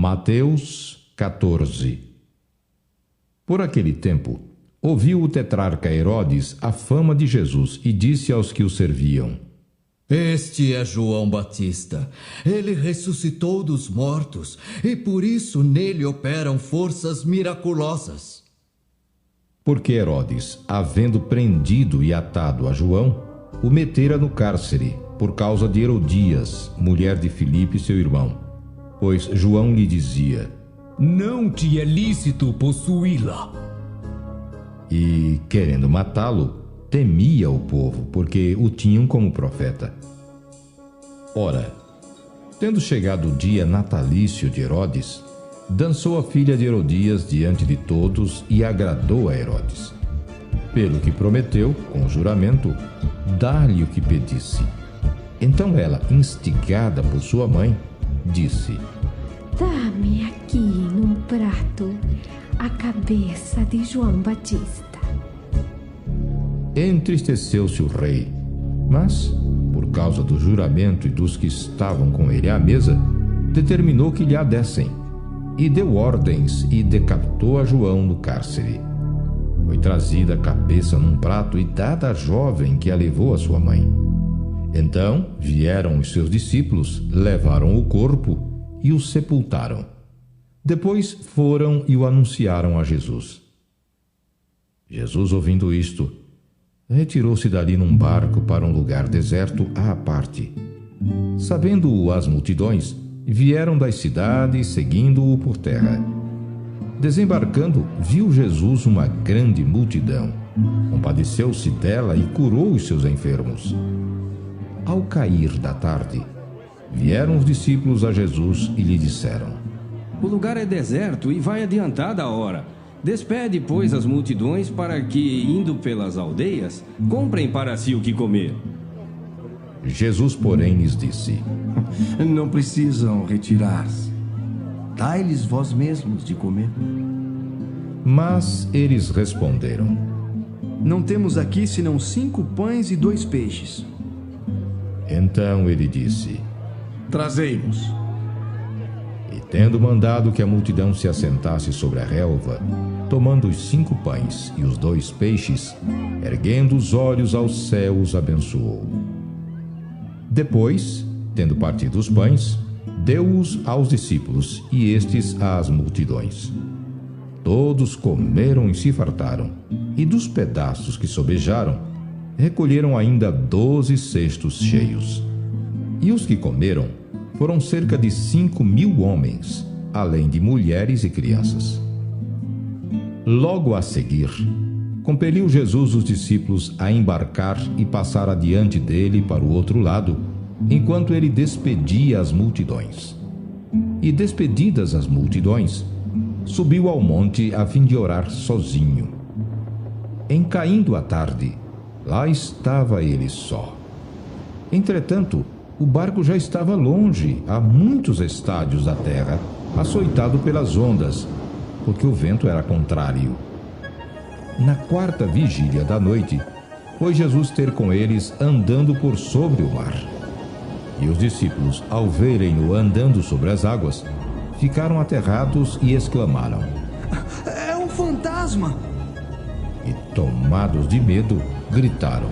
Mateus 14. Por aquele tempo, ouviu o tetrarca Herodes a fama de Jesus e disse aos que o serviam: Este é João Batista. Ele ressuscitou dos mortos e por isso nele operam forças miraculosas. Porque Herodes, havendo prendido e atado a João, o metera no cárcere, por causa de Herodias, mulher de Filipe, seu irmão. Pois João lhe dizia: Não te é lícito possuí-la. E, querendo matá-lo, temia o povo, porque o tinham como profeta. Ora, tendo chegado o dia natalício de Herodes, dançou a filha de Herodias diante de todos e agradou a Herodes. Pelo que prometeu, com juramento, dar-lhe o que pedisse. Então ela, instigada por sua mãe, disse: Dá-me aqui num prato a cabeça de João Batista. Entristeceu-se o rei, mas, por causa do juramento e dos que estavam com ele à mesa, determinou que lhe a dessem, e deu ordens e decapitou a João no cárcere. Foi trazida a cabeça num prato e dada à jovem que a levou à sua mãe. Então vieram os seus discípulos, levaram o corpo e o sepultaram. Depois foram e o anunciaram a Jesus. Jesus, ouvindo isto, retirou-se dali num barco para um lugar deserto à parte. Sabendo-o as multidões, vieram das cidades seguindo-o por terra. Desembarcando, viu Jesus uma grande multidão. Compadeceu-se dela e curou os seus enfermos. Ao cair da tarde, vieram os discípulos a Jesus e lhe disseram: O lugar é deserto e vai adiantada a hora. Despede, pois, as multidões para que, indo pelas aldeias, comprem para si o que comer. Jesus, porém, lhes disse: Não precisam retirar-se. Dai-lhes vós mesmos de comer. Mas eles responderam: Não temos aqui senão 5 pães e 2 peixes. Então ele disse: Trazei-nos. E tendo mandado que a multidão se assentasse sobre a relva, tomando os 5 pães e os 2 peixes, erguendo os olhos aos céus, abençoou. Depois, tendo partido os pães, deu-os aos discípulos e estes às multidões. Todos comeram e se fartaram, e dos pedaços que sobejaram, recolheram ainda 12 cestos cheios. E os que comeram foram cerca de 5.000 homens, além de mulheres e crianças. Logo a seguir, compeliu Jesus os discípulos a embarcar e passar adiante dele para o outro lado, enquanto ele despedia as multidões. E despedidas as multidões, subiu ao monte a fim de orar sozinho. Em caindo a tarde, lá estava ele só. Entretanto, o barco já estava longe, a muitos estádios da terra, açoitado pelas ondas, porque o vento era contrário. Na 4ª vigília da noite, foi Jesus ter com eles andando por sobre o mar. E os discípulos, ao verem-no andando sobre as águas, ficaram aterrados e exclamaram: É um fantasma! E, tomados de medo, gritaram.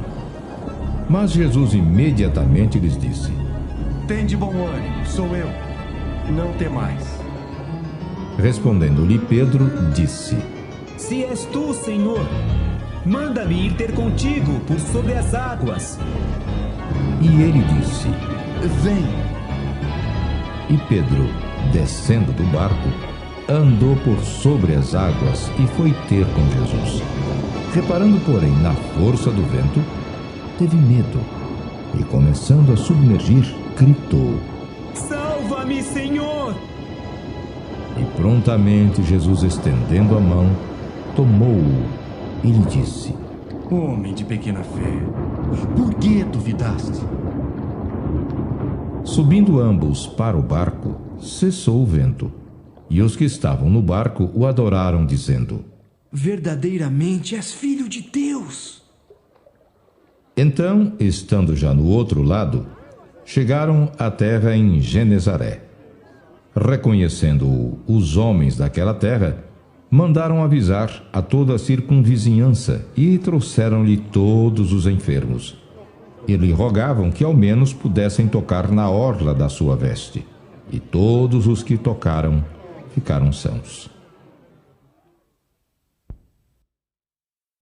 Mas Jesus imediatamente lhes disse: Tende bom ânimo, sou eu. Não temais. Respondendo-lhe Pedro, disse: Se és tu, Senhor, manda-me ir ter contigo por sobre as águas. E ele disse: Vem! E Pedro, descendo do barco, andou por sobre as águas e foi ter com Jesus. Reparando, porém, na força do vento, teve medo e, começando a submergir, gritou: Salva-me, Senhor! E prontamente Jesus, estendendo a mão, tomou-o e lhe disse: Homem de pequena fé, por que duvidaste? Subindo ambos para o barco, cessou o vento. E os que estavam no barco o adoraram, dizendo: Verdadeiramente és filho de Deus! Então, estando já no outro lado, chegaram à terra em Genezaré. Reconhecendo-o os homens daquela terra, mandaram avisar a toda a circunvizinhança e trouxeram-lhe todos os enfermos. E lhe rogavam que ao menos pudessem tocar na orla da sua veste. E todos os que tocaram ficaram sãos.